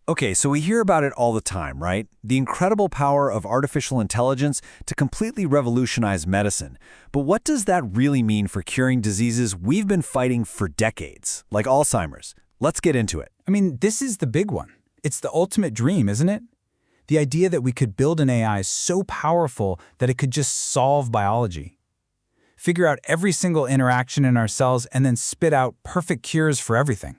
Okay, so we hear about it all the time, right? The incredible power of artificial intelligence to completely revolutionize medicine. But what does that really mean for curing diseases we've been fighting for decades, like Alzheimer's? Let's get into it. I mean, this is the big one. It's the ultimate dream, isn't it? The idea that we could build an AI so powerful that it could just solve biology. Figure out every single interaction in our cells and then spit out perfect cures for everything.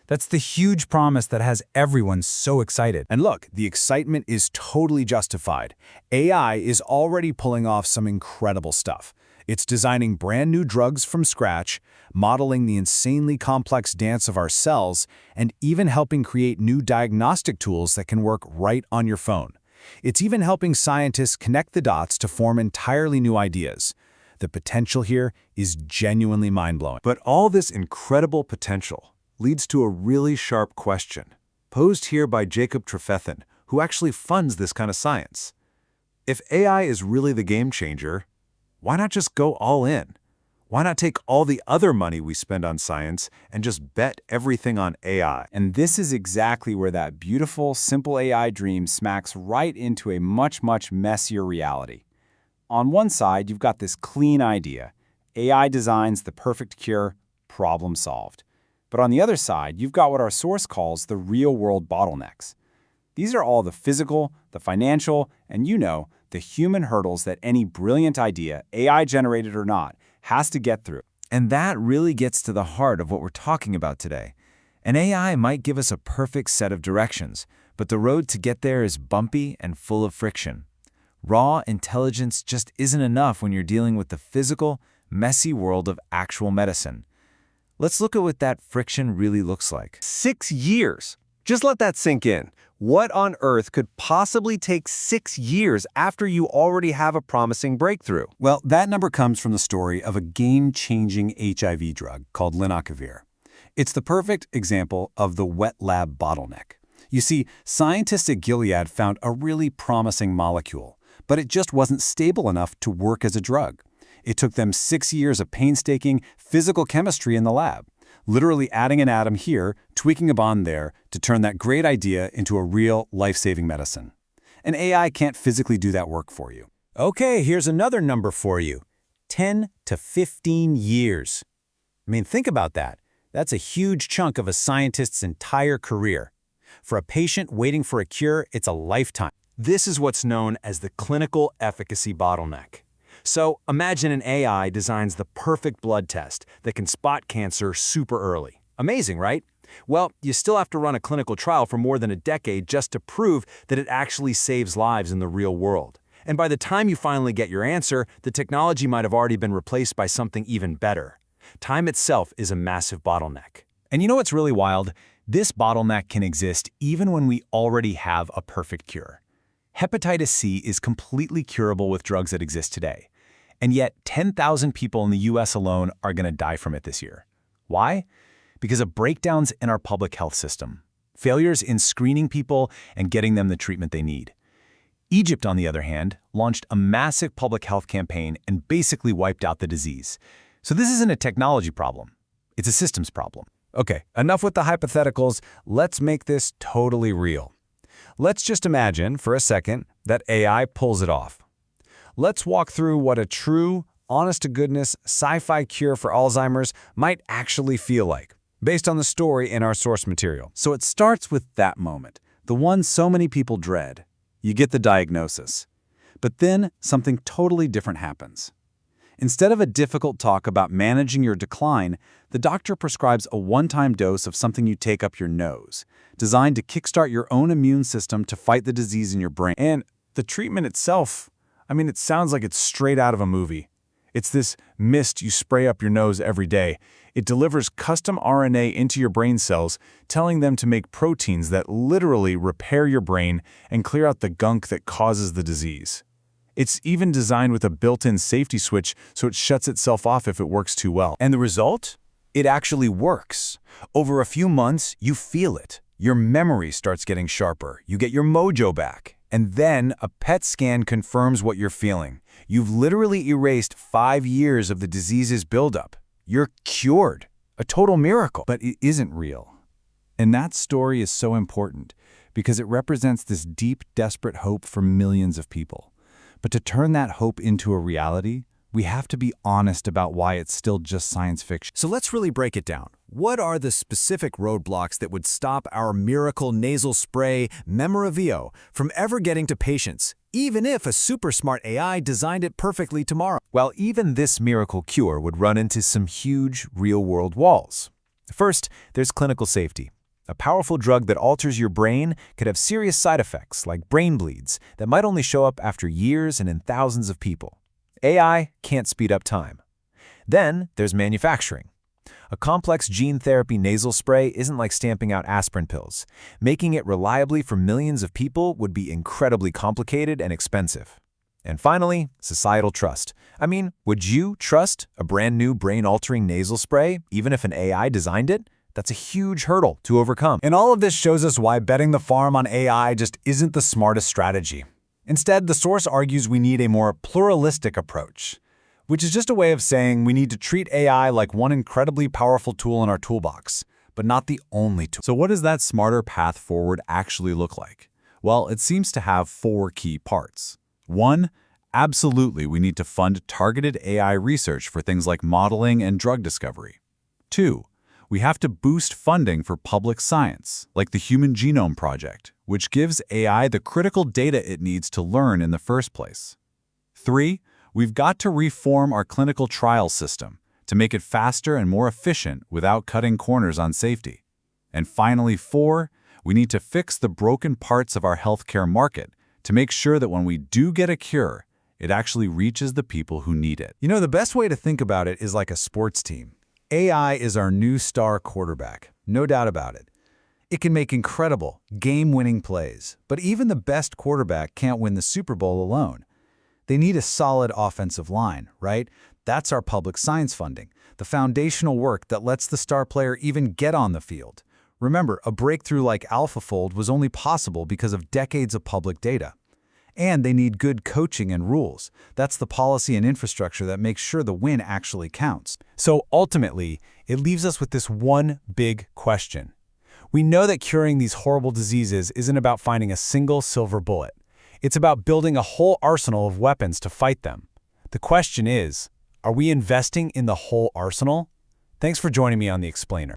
That's the huge promise that has everyone so excited. And look, the excitement is totally justified. AI is already pulling off some incredible stuff. It's designing brand new drugs from scratch, modeling the insanely complex dance of our cells, and even helping create new diagnostic tools that can work right on your phone. It's even helping scientists connect the dots to form entirely new ideas. The potential here is genuinely mind-blowing. But all this incredible potential leads to a really sharp question, posed here by Jacob Trefethen, who actually funds this kind of science. If AI is really the game changer, why not just go all in? Why not take all the other money we spend on science and just bet everything on AI? And this is exactly where that beautiful, simple AI dream smacks right into a much, much messier reality. On one side, you've got this clean idea. AI designs the perfect cure, problem solved. But on the other side, you've got what our source calls the real-world bottlenecks. These are all the physical, the financial, and the human hurdles that any brilliant idea, AI-generated or not, has to get through. And that really gets to the heart of what we're talking about today. An AI might give us a perfect set of directions, but the road to get there is bumpy and full of friction. Raw intelligence just isn't enough when you're dealing with the physical, messy world of actual medicine. Let's look at what that friction really looks like. 6 years! Just let that sink in. What on earth could possibly take 6 years after you already have a promising breakthrough? Well, that number comes from the story of a game-changing HIV drug called lenacapavir. It's the perfect example of the wet lab bottleneck. You see, scientists at Gilead found a really promising molecule, but it just wasn't stable enough to work as a drug. It took them 6 years of painstaking physical chemistry in the lab, literally adding an atom here, tweaking a bond there, to turn that great idea into a real life-saving medicine. An AI can't physically do that work for you. Okay, here's another number for you. 10 to 15 years. I mean, think about that. That's a huge chunk of a scientist's entire career. For a patient waiting for a cure, it's a lifetime. This is what's known as the clinical efficacy bottleneck. So imagine an AI designs the perfect blood test that can spot cancer super early. Amazing, right? Well, you still have to run a clinical trial for more than a decade just to prove that it actually saves lives in the real world. And by the time you finally get your answer, the technology might have already been replaced by something even better. Time itself is a massive bottleneck. And you know what's really wild? This bottleneck can exist even when we already have a perfect cure. Hepatitis C is completely curable with drugs that exist today. And yet, 10,000 people in the US alone are going to die from it this year. Why? Because of breakdowns in our public health system, failures in screening people and getting them the treatment they need. Egypt, on the other hand, launched a massive public health campaign and basically wiped out the disease. So this isn't a technology problem. It's a systems problem. Okay, enough with the hypotheticals. Let's make this totally real. Let's just imagine, for a second, that AI pulls it off. Let's walk through what a true, honest-to-goodness, sci-fi cure for Alzheimer's might actually feel like, based on the story in our source material. So it starts with that moment, the one so many people dread. You get the diagnosis. But then something totally different happens. Instead of a difficult talk about managing your decline, the doctor prescribes a one-time dose of something you take up your nose, designed to kickstart your own immune system to fight the disease in your brain. And the treatment itself, I mean, it sounds like it's straight out of a movie. It's this mist you spray up your nose every day. It delivers custom RNA into your brain cells, telling them to make proteins that literally repair your brain and clear out the gunk that causes the disease. It's even designed with a built-in safety switch so it shuts itself off if it works too well. And the result? It actually works. Over a few months, you feel it. Your memory starts getting sharper. You get your mojo back. And then a PET scan confirms what you're feeling. You've literally erased 5 years of the disease's buildup. You're cured. A total miracle. But it isn't real. And that story is so important because it represents this deep, desperate hope for millions of people. But to turn that hope into a reality, we have to be honest about why it's still just science fiction. So let's really break it down. What are the specific roadblocks that would stop our miracle nasal spray, Memoravio, from ever getting to patients, even if a super smart AI designed it perfectly tomorrow? Well, even this miracle cure would run into some huge real-world walls. First, there's clinical safety. A powerful drug that alters your brain could have serious side effects like brain bleeds that might only show up after years and in thousands of people. AI can't speed up time. Then there's manufacturing. A complex gene therapy nasal spray isn't like stamping out aspirin pills. Making it reliably for millions of people would be incredibly complicated and expensive. And finally, societal trust. I mean, would you trust a brand new brain-altering nasal spray even if an AI designed it? That's a huge hurdle to overcome. And all of this shows us why betting the farm on AI just isn't the smartest strategy. Instead, the source argues we need a more pluralistic approach, which is just a way of saying we need to treat AI like one incredibly powerful tool in our toolbox, but not the only tool. So what does that smarter path forward actually look like? Well, it seems to have 4 key parts. 1, absolutely we need to fund targeted AI research for things like modeling and drug discovery. 2, we have to boost funding for public science, like the Human Genome Project, which gives AI the critical data it needs to learn in the first place. 3, we've got to reform our clinical trial system to make it faster and more efficient without cutting corners on safety. And finally, 4, we need to fix the broken parts of our healthcare market to make sure that when we do get a cure, it actually reaches the people who need it. You know, the best way to think about it is like a sports team. AI is our new star quarterback, no doubt about it. It can make incredible, game-winning plays, but even the best quarterback can't win the Super Bowl alone. They need a solid offensive line, right? That's our public science funding, the foundational work that lets the star player even get on the field. Remember, a breakthrough like AlphaFold was only possible because of decades of public data. And they need good coaching and rules. That's the policy and infrastructure that makes sure the win actually counts. So ultimately, it leaves us with this one big question. We know that curing these horrible diseases isn't about finding a single silver bullet. It's about building a whole arsenal of weapons to fight them. The question is, are we investing in the whole arsenal? Thanks for joining me on The Explainer.